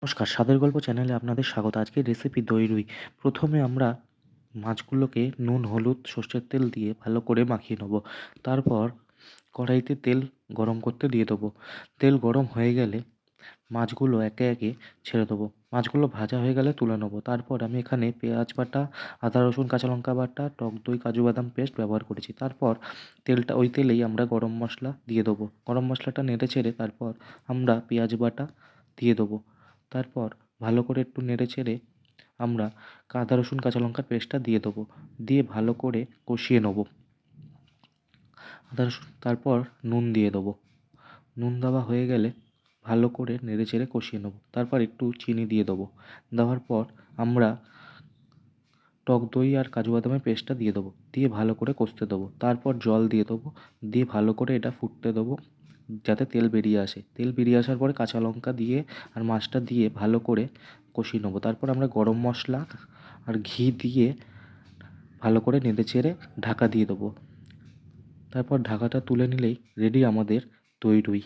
নমস্কার, স্বাদের গল্প চ্যানেলে আপনাদের স্বাগত। আজকের রেসিপি দই রুই। প্রথমে আমরা মাছগুলোকে নুন, হলুদ, সর্ষের তেল দিয়ে ভালো করে মাখিয়ে নেব। তারপর কড়াইতে তেল গরম করতে দিয়ে দেবো। তেল গরম হয়ে গেলে মাছগুলো একে একে ছেড়ে দেবো। মাছগুলো ভাজা হয়ে গেলে তুলে নেবো। তারপর আমি এখানে পেঁয়াজ বাটা, আদা রসুন কাঁচা লঙ্কা বাটা, টক দই, কাজু বাদাম পেস্ট ব্যবহার করেছি। তারপর ওই তেলেই আমরা গরম মশলা দিয়ে দেবো। গরম মশলাটা নেড়ে চেড়ে তারপর আমরা পেঁয়াজ বাটা দিয়ে দেবো। তারপর ভালো করে একটু নেড়ে চেড়ে আমরা আদা রসুন কাঁচা লঙ্কার পেস্টটা দিয়ে দেবো। দিয়ে ভালো করে কষিয়ে নেবো। আদা রসুন তারপর নুন দিয়ে দেবো। নুন দেওয়া হয়ে গেলে ভালো করে নেড়ে চেড়ে কষিয়ে নেবো। তারপর একটু চিনি দিয়ে দেবো। দেওয়ার পর আমরা টক দই আর কাজু বাদামের পেস্টটা দিয়ে দেবো। দিয়ে ভালো করে কষতে দেবো। তারপর জল দিয়ে দেবো। দিয়ে ভালো করে এটা ফুটতে দেবো যাতে তেল বেরিয়ে আসে। তেল বেরিয়ে আসার পরে কাঁচা লঙ্কা দিয়ে আর মাছটা দিয়ে ভালো করে কষিয়ে নেবো। তারপর আমরা গরম মশলা আর ঘি দিয়ে ভালো করে নেড়ে চেড়ে ঢাকা দিয়ে দেবো। তারপর ঢাকাটা তুলে নিলেই রেডি আমাদের দই রুই।